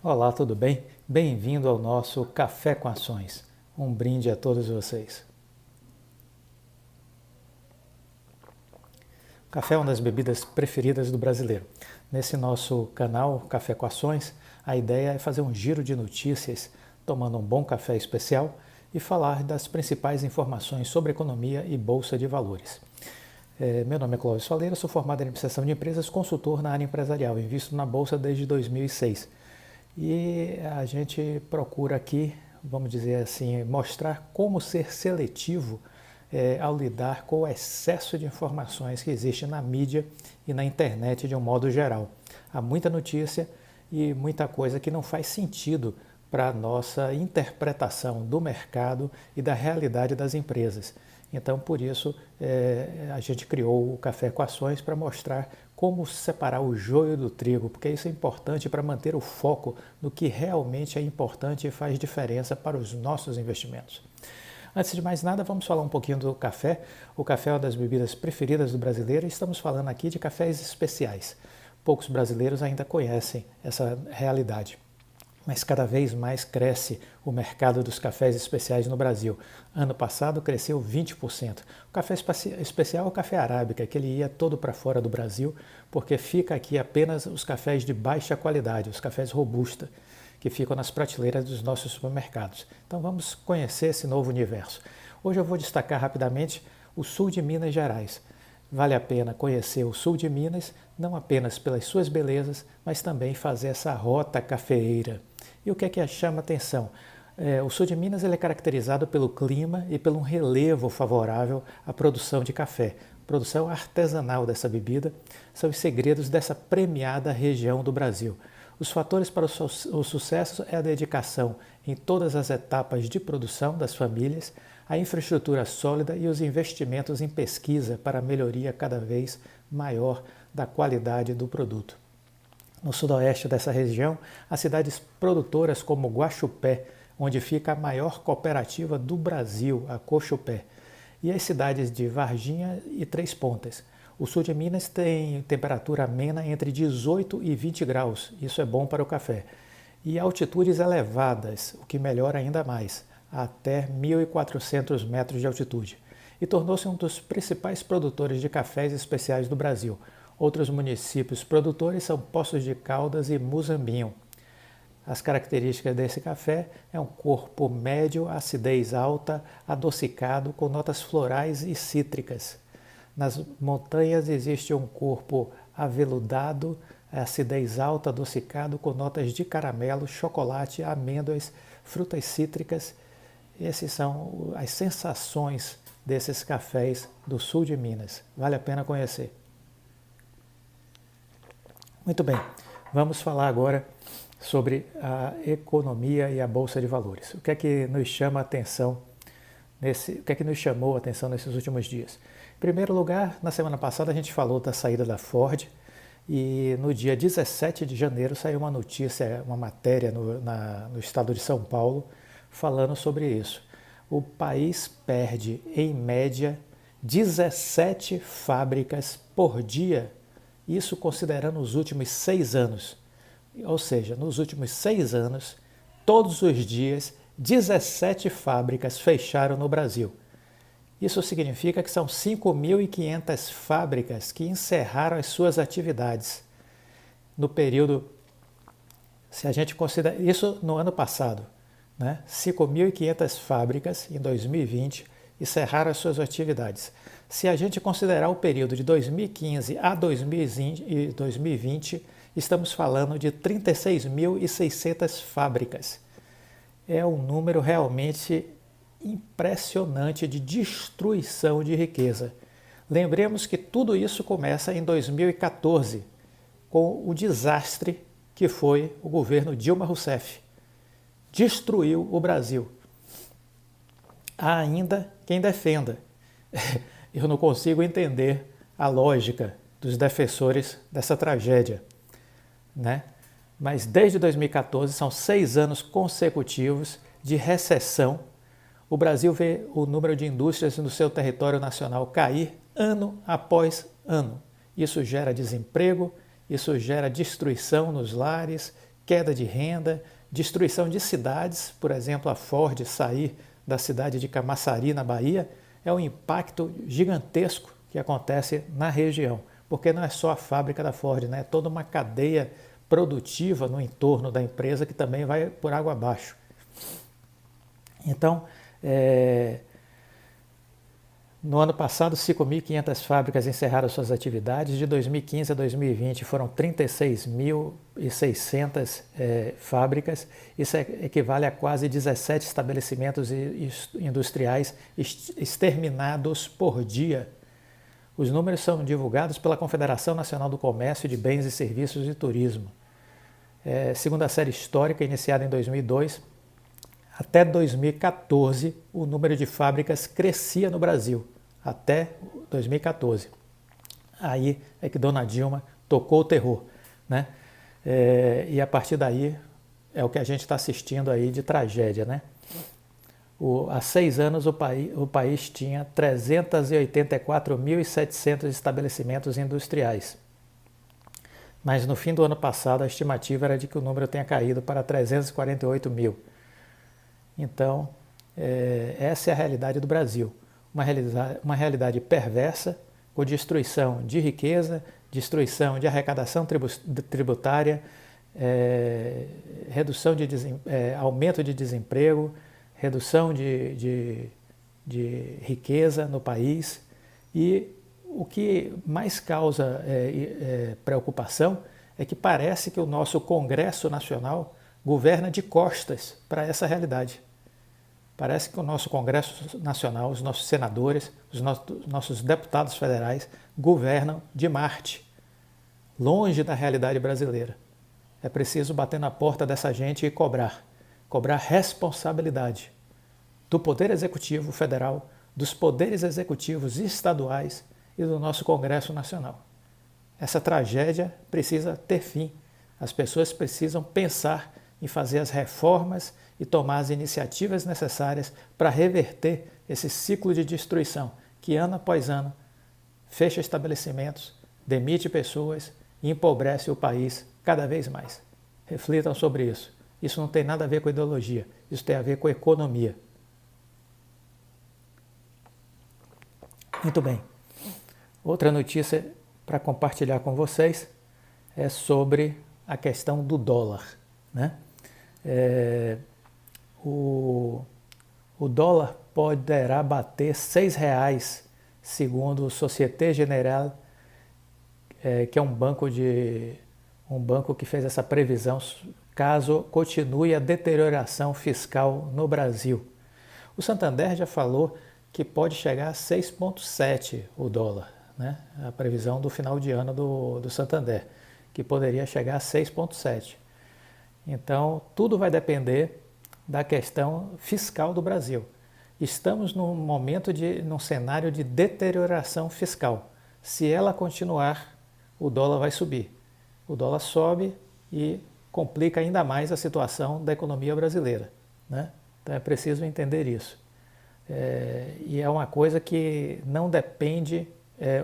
Olá, tudo bem? Bem-vindo ao nosso Café com Ações. Um brinde a todos vocês. O café é uma das bebidas preferidas do brasileiro. Nesse nosso canal Café com Ações, a ideia é fazer um giro de notícias, tomando um bom café especial e falar das principais informações sobre economia e bolsa de valores. Meu nome é Clóvis Faleira, sou formado em administração de empresas, consultor na área empresarial, invisto na bolsa desde 2006. E a gente procura aqui, vamos dizer assim, mostrar como ser seletivo ao lidar com o excesso de informações que existe na mídia e na internet de um modo geral. Há muita notícia e muita coisa que não faz sentido para a nossa interpretação do mercado e da realidade das empresas. Então, por isso, a gente criou o Café com Ações para mostrar como separar o joio do trigo, porque isso é importante para manter o foco no que realmente é importante e faz diferença para os nossos investimentos. Antes de mais nada, vamos falar um pouquinho do café. O café é uma das bebidas preferidas do brasileiro e estamos falando aqui de cafés especiais. Poucos brasileiros ainda conhecem essa realidade, mas cada vez mais cresce o mercado dos cafés especiais no Brasil. Ano passado cresceu 20%. O café especial é o café arábica, que ele ia todo para fora do Brasil, porque fica aqui apenas os cafés de baixa qualidade, os cafés robusta, que ficam nas prateleiras dos nossos supermercados. Então vamos conhecer esse novo universo. Hoje eu vou destacar rapidamente o sul de Minas Gerais. Vale a pena conhecer o sul de Minas, não apenas pelas suas belezas, mas também fazer essa rota cafeeira. E o que é que chama atenção? O sul de Minas ele é caracterizado pelo clima e pelo relevo favorável à produção de café. A produção artesanal dessa bebida são os segredos dessa premiada região do Brasil. Os fatores para o sucesso é a dedicação em todas as etapas de produção das famílias, a infraestrutura sólida e os investimentos em pesquisa para a melhoria cada vez maior da qualidade do produto. No sudoeste dessa região, há cidades produtoras como Guaxupé, onde fica a maior cooperativa do Brasil, a Cochupé, e as cidades de Varginha e Três Pontas. O sul de Minas tem temperatura amena entre 18 e 20 graus, isso é bom para o café, e altitudes elevadas, o que melhora ainda mais, até 1.400 metros de altitude, e tornou-se um dos principais produtores de cafés especiais do Brasil. Outros municípios produtores são Poços de Caldas e Muzambinho. As características desse café é um corpo médio, acidez alta, adocicado, com notas florais e cítricas. Nas montanhas existe um corpo aveludado, acidez alta, adocicado, com notas de caramelo, chocolate, amêndoas, frutas cítricas. Essas são as sensações desses cafés do sul de Minas. Vale a pena conhecer. Muito bem, vamos falar agora sobre a economia e a bolsa de valores. O que é que nos chama a atenção o que é que nos chamou a atenção nesses últimos dias? Em primeiro lugar, na semana passada a gente falou da saída da Ford e no dia 17 de janeiro saiu uma notícia, uma matéria no estado de São Paulo falando sobre isso. O país perde, em média, 17 fábricas por dia, isso considerando os últimos 6 anos. Ou seja, nos últimos 6 anos, todos os dias, 17 fábricas fecharam no Brasil. Isso significa que são 5.500 fábricas que encerraram as suas atividades no período, se a gente considera isso no ano passado, né? 5.500 fábricas em 2020 encerraram as suas atividades. Se a gente considerar o período de 2015 a 2020, estamos falando de 36.600 fábricas. É um número realmente impressionante de destruição de riqueza. Lembremos que tudo isso começa em 2014, com o desastre que foi o governo Dilma Rousseff. Destruiu o Brasil. Há ainda quem defenda. Eu não consigo entender a lógica dos defensores dessa tragédia, né? Mas desde 2014 são 6 anos consecutivos de recessão. O Brasil vê o número de indústrias no seu território nacional cair ano após ano. Isso gera desemprego, isso gera destruição nos lares queda de renda, destruição de cidades, por exemplo, a Ford sair da cidade de Camaçari, na Bahia, é um impacto gigantesco que acontece na região, porque não é só a fábrica da Ford, né? É toda uma cadeia produtiva no entorno da empresa que também vai por água abaixo. Então, no ano passado, 5.500 fábricas encerraram suas atividades. De 2015 a 2020 foram 36.600 fábricas. Isso equivale a quase 17 estabelecimentos industriais exterminados por dia. Os números são divulgados pela Confederação Nacional do Comércio de Bens e Serviços e Turismo. Segundo a série histórica iniciada em 2002, até 2014 o número de fábricas crescia no Brasil. Até 2014. Aí é que Dona Dilma tocou o terror, né? E a partir daí é o que a gente está assistindo aí de tragédia, né? Há 6 anos o país tinha 384.700 estabelecimentos industriais. Mas no fim do ano passado a estimativa era de que o número tenha caído para 348 mil. Então, essa é a realidade do Brasil. Uma realidade perversa, com destruição de riqueza, destruição de arrecadação tributária, redução aumento de desemprego, redução de riqueza no país. E o que mais causa preocupação é que parece que o nosso Congresso Nacional governa de costas para essa realidade. Parece que o nosso Congresso Nacional, os nossos senadores, os nossos deputados federais governam de Marte, longe da realidade brasileira. É preciso bater na porta dessa gente e cobrar responsabilidade do Poder Executivo Federal, dos poderes executivos estaduais e do nosso Congresso Nacional. Essa tragédia precisa ter fim. As pessoas precisam pensar em fazer as reformas e tomar as iniciativas necessárias para reverter esse ciclo de destruição que ano após ano fecha estabelecimentos, demite pessoas e empobrece o país cada vez mais. Reflitam sobre isso. Isso não tem nada a ver com ideologia, isso tem a ver com economia. Muito bem. Outra notícia para compartilhar com vocês é sobre a questão do dólar, né? O dólar poderá bater R$ 6,00, segundo o Société Générale, que é um banco que fez essa previsão caso continue a deterioração fiscal no Brasil. O Santander já falou que pode chegar a 6,7 o dólar, né? A previsão do final de ano do Santander, que poderia chegar a 6,7. Então, tudo vai depender da questão fiscal do Brasil. Estamos num cenário de deterioração fiscal. Se ela continuar, o dólar vai subir. O dólar sobe e complica ainda mais a situação da economia brasileira, né? Então é preciso entender isso. E é uma coisa que não depende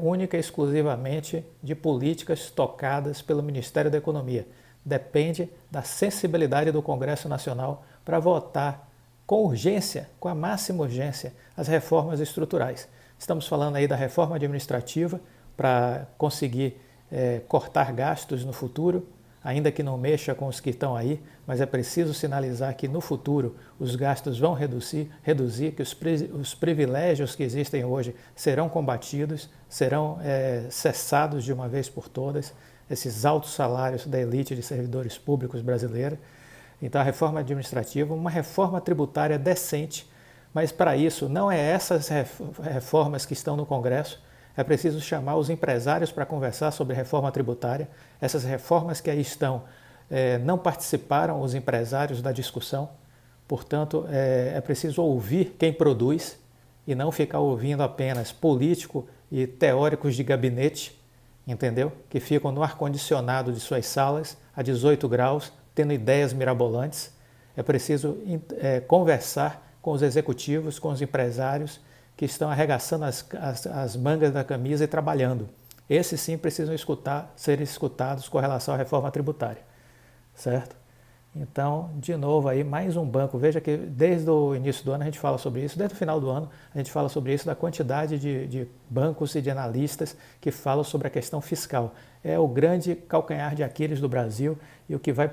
única e exclusivamente de políticas tocadas pelo Ministério da Economia. Depende da sensibilidade do Congresso Nacional para votar com urgência, com a máxima urgência, as reformas estruturais. Estamos falando aí da reforma administrativa para conseguir cortar gastos no futuro, ainda que não mexa com os que estão aí, mas é preciso sinalizar que no futuro os gastos vão reduzir, que os privilégios que existem hoje serão combatidos, serão cessados de uma vez por todas, esses altos salários da elite de servidores públicos brasileira. Então a reforma administrativa, uma reforma tributária decente, mas para isso não é essas reformas que estão no Congresso. É preciso chamar os empresários para conversar sobre reforma tributária. Essas reformas que aí estão não participaram os empresários da discussão. Portanto, é preciso ouvir quem produz e não ficar ouvindo apenas político e teóricos de gabinete, entendeu? Que ficam no ar-condicionado de suas salas a 18 graus, tendo ideias mirabolantes. É preciso conversar com os executivos, com os empresários que estão arregaçando as mangas da camisa e trabalhando. Esses sim precisam ser escutados com relação à reforma tributária, certo? Então, de novo aí, mais um banco. Veja que desde o início do ano a gente fala sobre isso, desde o final do ano a gente fala sobre isso, da quantidade de bancos e de analistas que falam sobre a questão fiscal. É o grande calcanhar de Aquiles do Brasil e o que vai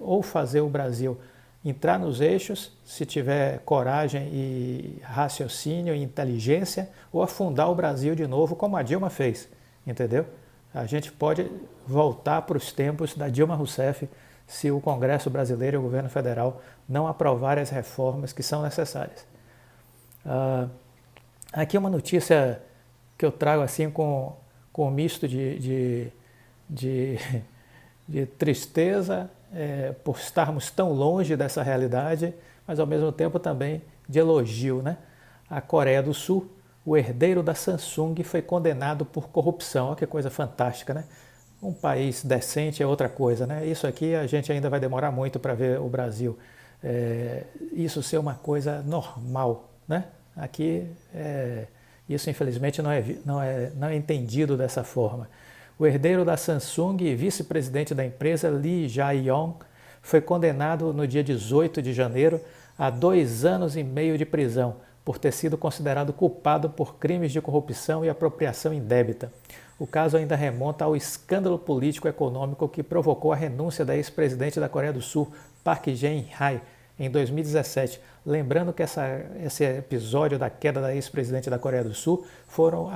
ou fazer o Brasil entrar nos eixos, se tiver coragem e raciocínio e inteligência, ou afundar o Brasil de novo, como a Dilma fez, entendeu? A gente pode voltar para os tempos da Dilma Rousseff se o Congresso brasileiro e o governo federal não aprovarem as reformas que são necessárias. Aqui uma notícia que eu trago assim com um misto de tristeza por estarmos tão longe dessa realidade, mas ao mesmo tempo também de elogio, né? A Coreia do Sul, o herdeiro da Samsung, foi condenado por corrupção. Olha que coisa fantástica, né? Um país decente é outra coisa, né? Isso aqui a gente ainda vai demorar muito para ver o Brasil. Isso ser uma coisa normal, né? Aqui, isso infelizmente não é entendido dessa forma. O herdeiro da Samsung e vice-presidente da empresa, Lee Jae-yong, foi condenado no dia 18 de janeiro a 2 anos e meio de prisão por ter sido considerado culpado por crimes de corrupção e apropriação indébita. O caso ainda remonta ao escândalo político-econômico que provocou a renúncia da ex-presidente da Coreia do Sul, Park Geun-hye, em 2017. Lembrando que esse episódio da queda da ex-presidente da Coreia do Sul foram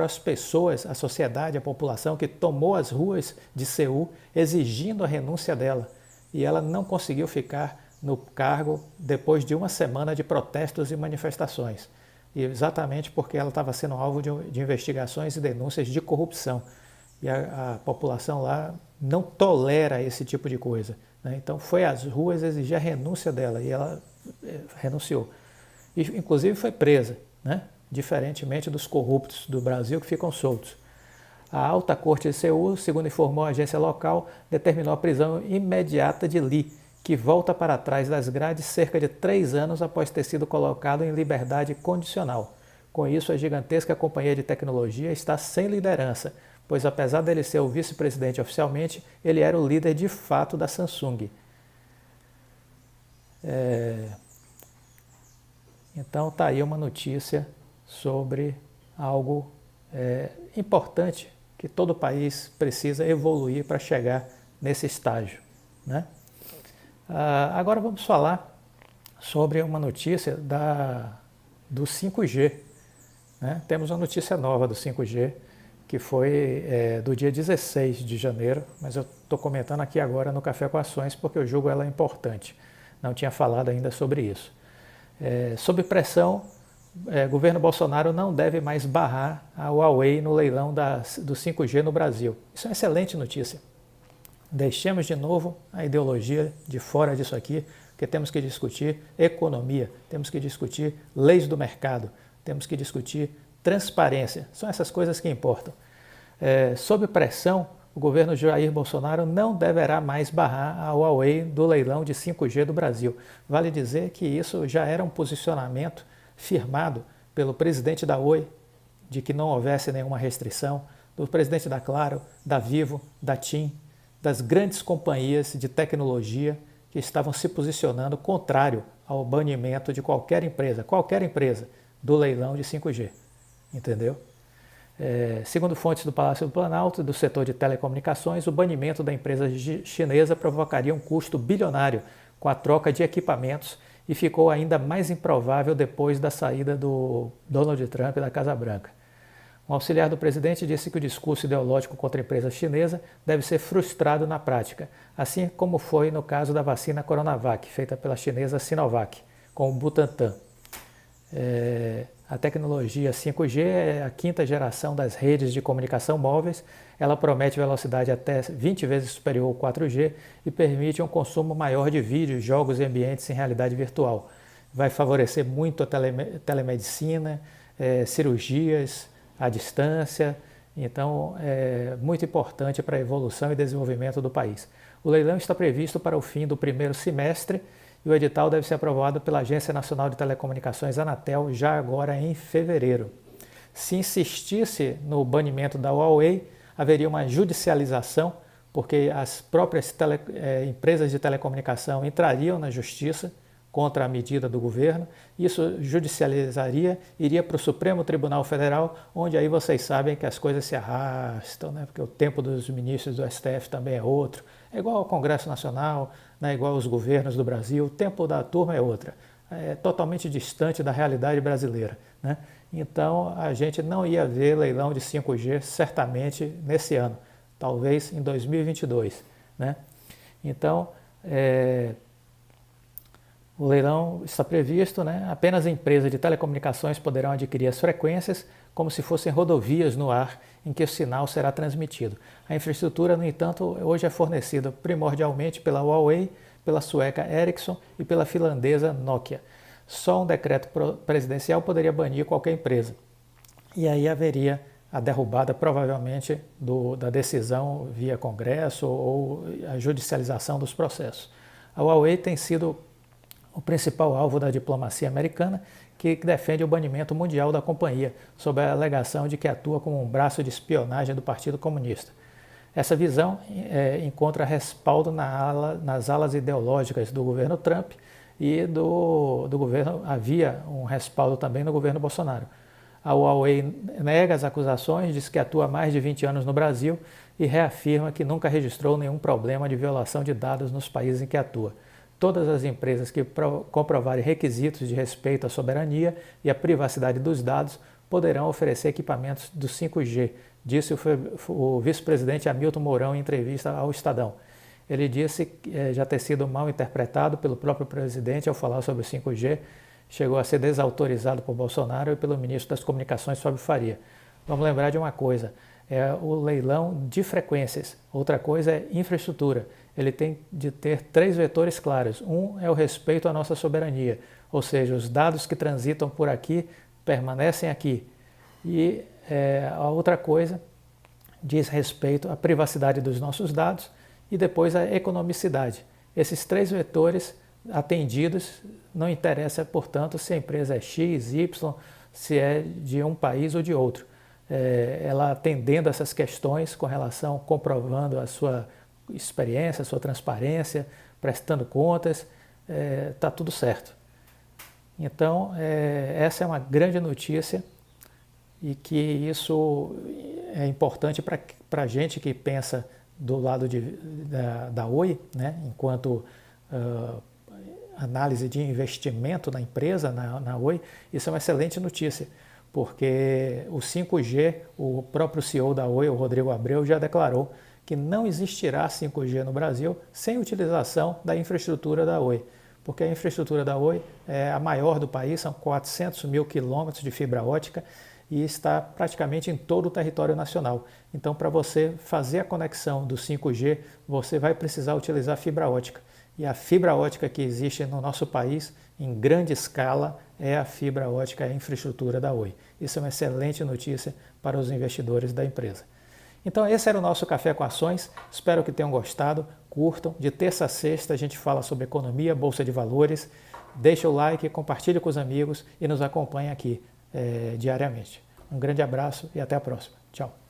as pessoas, a sociedade, a população que tomou as ruas de Seul exigindo a renúncia dela. E ela não conseguiu ficar no cargo depois de uma semana de protestos e manifestações. E exatamente porque ela estava sendo alvo de investigações e denúncias de corrupção. E a população lá não tolera esse tipo de coisa, né? Então foi às ruas exigir a renúncia dela e ela renunciou. E, inclusive foi presa, né? Diferentemente dos corruptos do Brasil que ficam soltos. A alta corte de Seul, segundo informou a agência local, determinou a prisão imediata de Lee, que volta para trás das grades cerca de 3 anos após ter sido colocado em liberdade condicional. Com isso, a gigantesca companhia de tecnologia está sem liderança, pois apesar dele ser o vice-presidente oficialmente, ele era o líder de fato da Samsung. Então está aí uma notícia sobre algo importante que todo país precisa evoluir para chegar nesse estágio, né? Agora vamos falar sobre uma notícia do 5G, né? Temos uma notícia nova do 5G, que foi do dia 16 de janeiro, mas eu estou comentando aqui agora no Café com Ações porque eu julgo ela importante. Não tinha falado ainda sobre isso. Sob pressão, governo Bolsonaro não deve mais barrar a Huawei no leilão do 5G no Brasil. Isso é uma excelente notícia. Deixemos de novo a ideologia de fora disso aqui, porque temos que discutir economia, temos que discutir leis do mercado, temos que discutir transparência. São essas coisas que importam. Sob pressão, o governo Jair Bolsonaro não deverá mais barrar a Huawei do leilão de 5G do Brasil. Vale dizer que isso já era um posicionamento firmado pelo presidente da Oi, de que não houvesse nenhuma restrição, do presidente da Claro, da Vivo, da TIM, das grandes companhias de tecnologia que estavam se posicionando contrário ao banimento de qualquer empresa, do leilão de 5G, entendeu? Segundo fontes do Palácio do Planalto, do setor de telecomunicações, o banimento da empresa chinesa provocaria um custo bilionário com a troca de equipamentos e ficou ainda mais improvável depois da saída do Donald Trump da Casa Branca. Um auxiliar do presidente disse que o discurso ideológico contra a empresa chinesa deve ser frustrado na prática, assim como foi no caso da vacina Coronavac, feita pela chinesa Sinovac, com o Butantan. A tecnologia 5G é a 5ª geração das redes de comunicação móveis. Ela promete velocidade até 20 vezes superior ao 4G e permite um consumo maior de vídeos, jogos e ambientes em realidade virtual. Vai favorecer muito a telemedicina, cirurgias à distância, então é muito importante para a evolução e desenvolvimento do país. O leilão está previsto para o fim do primeiro semestre e o edital deve ser aprovado pela Agência Nacional de Telecomunicações, Anatel, já agora em fevereiro. Se insistisse no banimento da Huawei, haveria uma judicialização, porque as próprias empresas de telecomunicação entrariam na justiça contra a medida do governo, isso judicializaria, iria para o Supremo Tribunal Federal, onde aí vocês sabem que as coisas se arrastam, né? Porque o tempo dos ministros do STF também é outro, é igual ao Congresso Nacional, né? Igual aos governos do Brasil, o tempo da turma é outra, é totalmente distante da realidade brasileira, né? Então a gente não ia ver leilão de 5G certamente nesse ano, talvez em 2022, né? Então, o leilão está previsto, né? Apenas empresas de telecomunicações poderão adquirir as frequências como se fossem rodovias no ar em que o sinal será transmitido. A infraestrutura, no entanto, hoje é fornecida primordialmente pela Huawei, pela sueca Ericsson e pela finlandesa Nokia. Só um decreto presidencial poderia banir qualquer empresa. E aí haveria a derrubada, provavelmente, da decisão via Congresso ou a judicialização dos processos. A Huawei tem sido o principal alvo da diplomacia americana, que defende o banimento mundial da companhia, sob a alegação de que atua como um braço de espionagem do Partido Comunista. Essa visão encontra respaldo nas alas ideológicas do governo Trump e do governo, havia um respaldo também no governo Bolsonaro. A Huawei nega as acusações, diz que atua há mais de 20 anos no Brasil e reafirma que nunca registrou nenhum problema de violação de dados nos países em que atua. Todas as empresas que comprovarem requisitos de respeito à soberania e à privacidade dos dados poderão oferecer equipamentos do 5G, disse o vice-presidente Hamilton Mourão em entrevista ao Estadão. Ele disse já ter sido mal interpretado pelo próprio presidente ao falar sobre o 5G, chegou a ser desautorizado por Bolsonaro e pelo ministro das Comunicações, Fábio Faria. Vamos lembrar de uma coisa, é o leilão de frequências, outra coisa é infraestrutura. Ele tem de ter 3 vetores claros. Um é o respeito à nossa soberania, ou seja, os dados que transitam por aqui permanecem aqui. E a outra coisa diz respeito à privacidade dos nossos dados e depois à economicidade. Esses 3 vetores atendidos, não interessa, portanto, se a empresa é X, Y, se é de um país ou de outro. Ela atendendo essas questões com relação, comprovando a sua experiência, a sua transparência, prestando contas, está tudo certo. Então, essa é uma grande notícia e que isso é importante para a gente que pensa do lado da Oi, né, enquanto análise de investimento na empresa, na Oi, isso é uma excelente notícia, porque o 5G, o próprio CEO da Oi, o Rodrigo Abreu, já declarou que não existirá 5G no Brasil sem utilização da infraestrutura da Oi, porque a infraestrutura da Oi é a maior do país, são 400 mil quilômetros de fibra ótica e está praticamente em todo o território nacional. Então, para você fazer a conexão do 5G, você vai precisar utilizar fibra ótica. E a fibra ótica que existe no nosso país, em grande escala, é a fibra ótica, a infraestrutura da Oi. Isso é uma excelente notícia para os investidores da empresa. Então esse era o nosso Café com Ações, espero que tenham gostado, curtam. De terça a sexta a gente fala sobre economia, bolsa de valores. Deixa o like, compartilhe com os amigos e nos acompanhe aqui diariamente. Um grande abraço e até a próxima. Tchau.